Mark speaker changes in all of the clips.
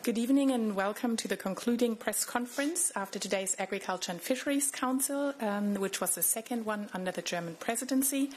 Speaker 1: Good evening and welcome to the concluding press conference after today's Agriculture and Fisheries Council, which was the second one under the German presidency.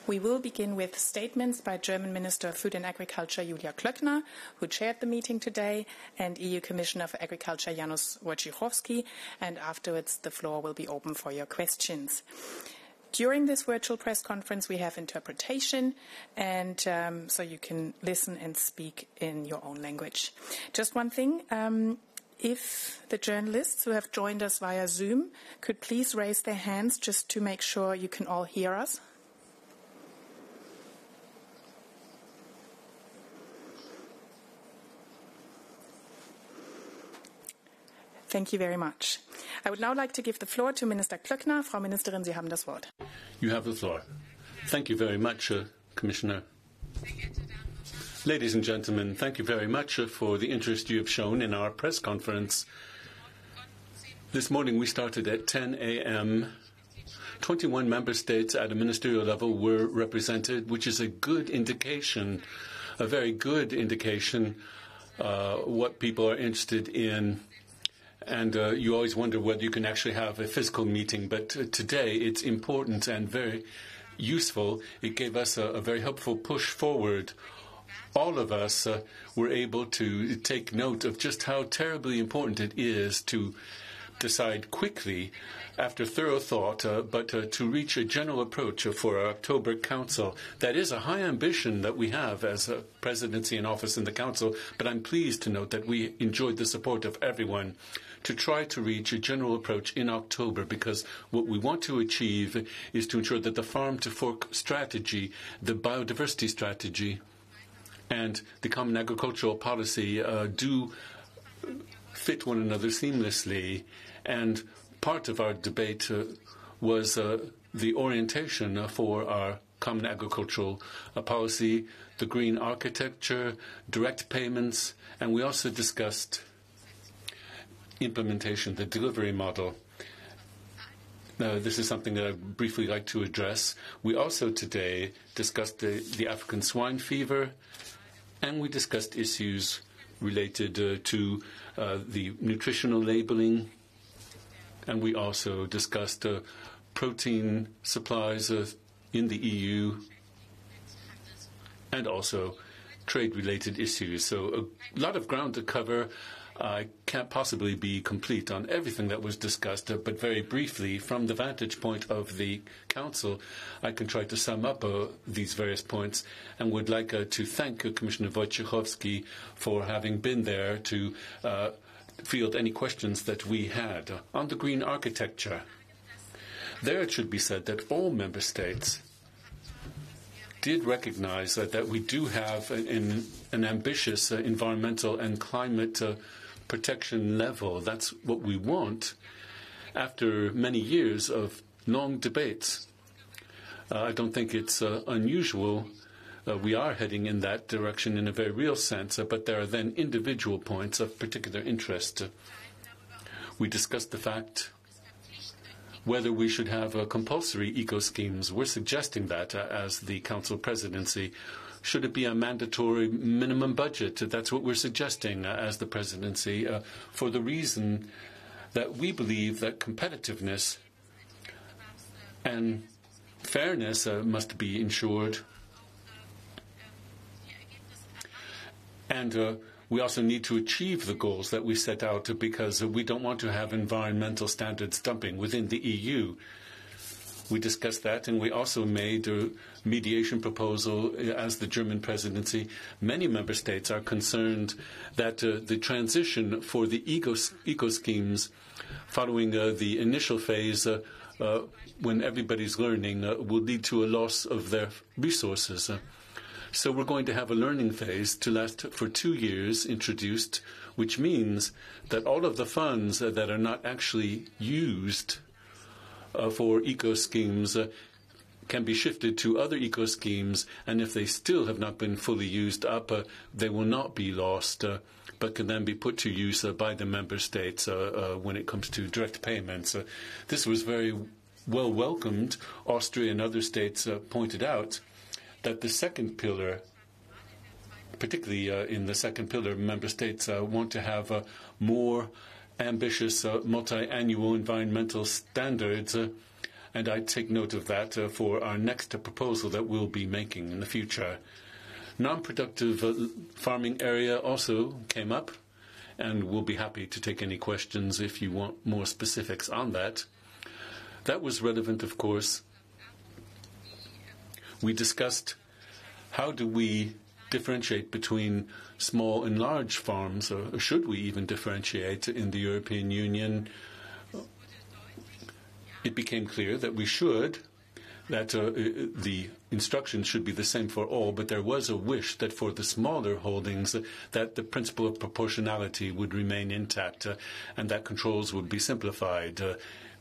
Speaker 1: We will begin with statements by German Minister of Food and Agriculture Julia Klöckner, who chaired the meeting today, and EU Commissioner for Agriculture Janusz Wojciechowski, and afterwards the floor will be open for your questions. During this virtual press conference, we have interpretation, and so you can listen and speak in your own language. Just one thing, if the journalists who have joined us via Zoom could please raise their hands just to make sure you can all hear us. Thank you very much. I would now like to give the floor to Minister Klöckner. Frau Ministerin, Sie haben das Wort.
Speaker 2: You have the floor. Thank you very much, Commissioner. Ladies and gentlemen, thank you very much for the interest you have shown in our press conference. This morning we started at 10 a.m. 21 member states at a ministerial level were represented, which is a good indication, a very good indication, what people are interested in. And you always wonder whether you can actually have a physical meeting. But today it's important and very useful. It gave us a very helpful push forward. All of us were able to take note of just how terribly important it is to decide quickly, after thorough thought, but to reach a general approach for our October Council. That is a high ambition that we have as a presidency in office in the Council, but I'm pleased to note that we enjoyed the support of everyone to try to reach a general approach in October, because what we want to achieve is to ensure that the farm-to-fork strategy, the biodiversity strategy, and the common agricultural policy do fit one another seamlessly. And part of our debate was the orientation for our common agricultural policy, the green architecture, direct payments, and we also discussed implementation, the delivery model. This is something that I'd briefly like to address. We also today discussed the African swine fever, and we discussed issues related to the nutritional labeling, and we also discussed protein supplies in the EU, and also trade-related issues. So a lot of ground to cover. I can't possibly be complete on everything that was discussed, but very briefly, from the vantage point of the Council, I can try to sum up these various points, and would like to thank Commissioner Wojciechowski for having been there to field any questions that we had. On the green architecture, there it should be said that all member states did recognize that we do have an ambitious environmental and climate protection level. That's what we want after many years of long debates. I don't think it's unusual. We are heading in that direction in a very real sense, but there are then individual points of particular interest. We discussed the fact whether we should have compulsory eco-schemes. We're suggesting that as the Council presidency. Should it be a mandatory minimum budget? That's what we're suggesting as the presidency, for the reason that we believe that competitiveness and fairness must be ensured. And we also need to achieve the goals that we set out, because we don't want to have environmental standards dumping within the EU. We discussed that, and we also made a mediation proposal as the German presidency. Many member states are concerned that the transition for the eco schemes following the initial phase, when everybody's learning, will lead to a loss of their resources. So we're going to have a learning phase to last for 2 years introduced, which means that all of the funds that are not actually used for eco-schemes can be shifted to other eco-schemes, and if they still have not been fully used up, they will not be lost, but can then be put to use by the member states when it comes to direct payments. This was very well welcomed. Austria and other states pointed out that the second pillar, particularly in the second pillar, member states want to have more ambitious multi-annual environmental standards, and I take note of that for our next proposal that we'll be making in the future. Non-productive farming area also came up, and we'll be happy to take any questions if you want more specifics on that. That was relevant, of course. We discussed how do we differentiate between small and large farms, or should we even differentiate in the European Union? It became clear that we should, that the instructions should be the same for all, but there was a wish that for the smaller holdings that the principle of proportionality would remain intact and that controls would be simplified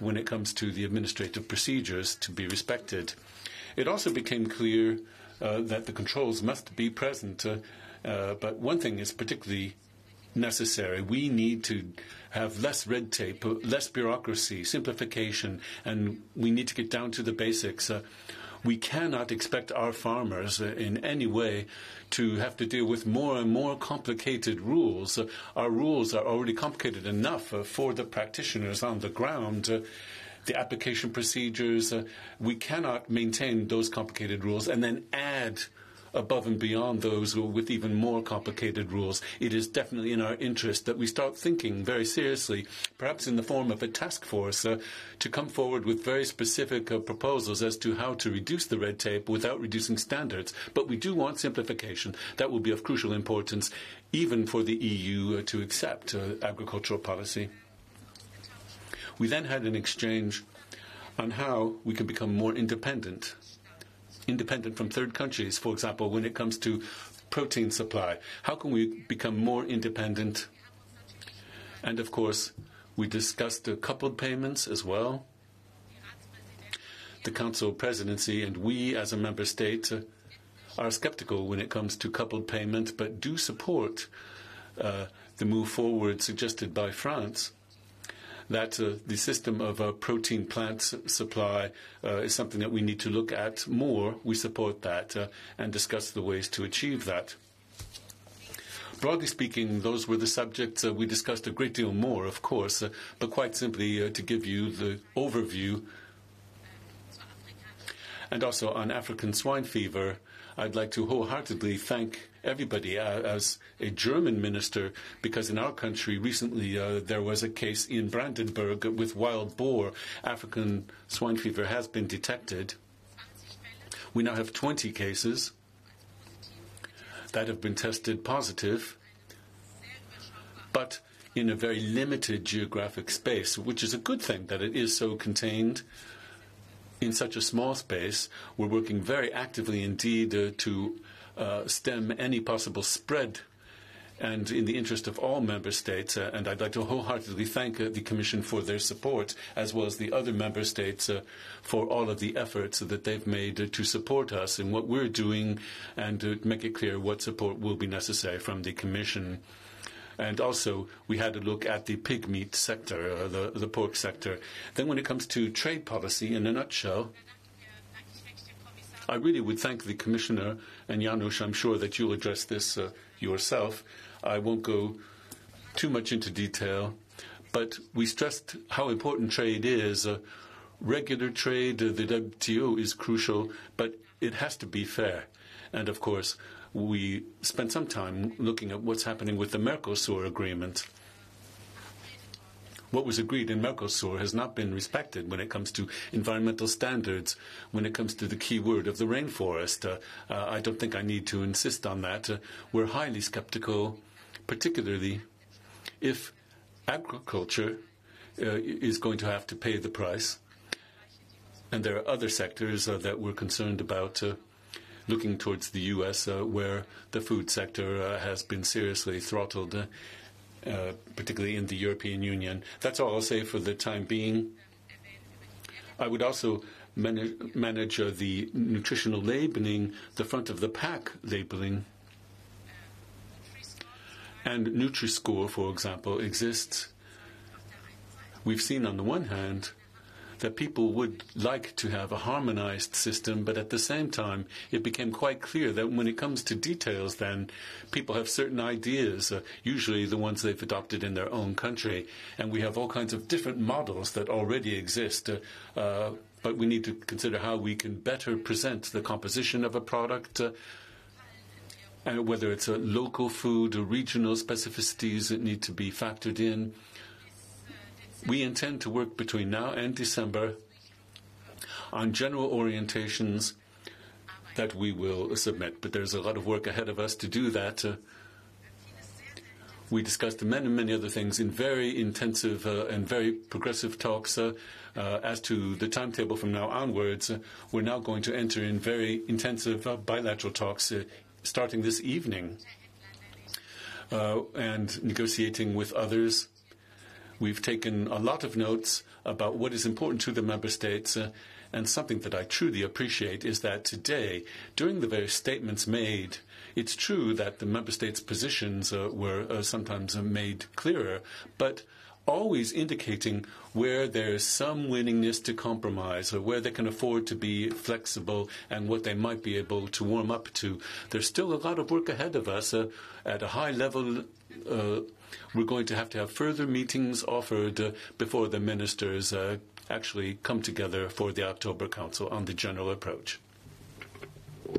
Speaker 2: when it comes to the administrative procedures to be respected. It also became clear that the controls must be present, but one thing is particularly necessary. We need to have less red tape, less bureaucracy, simplification, and we need to get down to the basics. We cannot expect our farmers in any way to have to deal with more and more complicated rules. Our rules are already complicated enough for the practitioners on the ground. The application procedures, we cannot maintain those complicated rules and then add above and beyond those with even more complicated rules. It is definitely in our interest that we start thinking very seriously, perhaps in the form of a task force, to come forward with very specific proposals as to how to reduce the red tape without reducing standards. But we do want simplification. That will be of crucial importance, even for the EU to accept agricultural policy. We then had an exchange on how we can become more independent from third countries, for example, when it comes to protein supply. How can we become more independent? And, of course, we discussed coupled payments as well. The Council presidency and we, as a member state, are skeptical when it comes to coupled payment, but do support the move forward suggested by France, that the system of protein plant supply is something that we need to look at more. We support that and discuss the ways to achieve that. Broadly speaking, those were the subjects. We discussed a great deal more, of course, but quite simply to give you the overview. And also on African swine fever, I'd like to wholeheartedly thank everybody as a German minister, because in our country recently there was a case in Brandenburg with wild boar. African swine fever has been detected. We now have 20 cases that have been tested positive, but in a very limited geographic space, which is a good thing that it is so contained. In such a small space, we're working very actively indeed to stem any possible spread, and in the interest of all member states. And I'd like to wholeheartedly thank the Commission for their support, as well as the other member states for all of the efforts that they've made to support us in what we're doing and to make it clear what support will be necessary from the Commission. And also, we had a look at the pig meat sector, the pork sector. Then when it comes to trade policy, in a nutshell, I really would thank the Commissioner, and Janusz, I'm sure that you'll address this yourself. I won't go too much into detail, but we stressed how important trade is. Regular trade, the WTO is crucial, but it has to be fair. And of course, we spent some time looking at what's happening with the Mercosur agreement. What was agreed in Mercosur has not been respected when it comes to environmental standards, when it comes to the key word of the rainforest. I don't think I need to insist on that. We're highly skeptical, particularly if agriculture is going to have to pay the price. And there are other sectors that we're concerned about, looking towards the U.S., where the food sector has been seriously throttled, particularly in the European Union. That's all I'll say for the time being. I would also manage the nutritional labeling, the front of the pack labeling. And Nutri-Score, for example, exists. We've seen on the one hand that people would like to have a harmonized system, but at the same time, it became quite clear that when it comes to details, then people have certain ideas, usually the ones they've adopted in their own country, and we have all kinds of different models that already exist, but we need to consider how we can better present the composition of a product, and whether it's a local food or regional specificities that need to be factored in. We intend to work between now and December on general orientations that we will submit, but there's a lot of work ahead of us to do that. We discussed many other things in very intensive and very progressive talks. As to the timetable from now onwards, we're now going to enter in very intensive bilateral talks starting this evening and negotiating with others. We've taken a lot of notes about what is important to the member states, and something that I truly appreciate is that today, during the various statements made, it's true that the member states' positions were sometimes made clearer, but always indicating where there's some willingness to compromise or where they can afford to be flexible and what they might be able to warm up to. There's still a lot of work ahead of us at a high level. We're going to have further meetings offered before the ministers actually come together for the October Council on the general approach.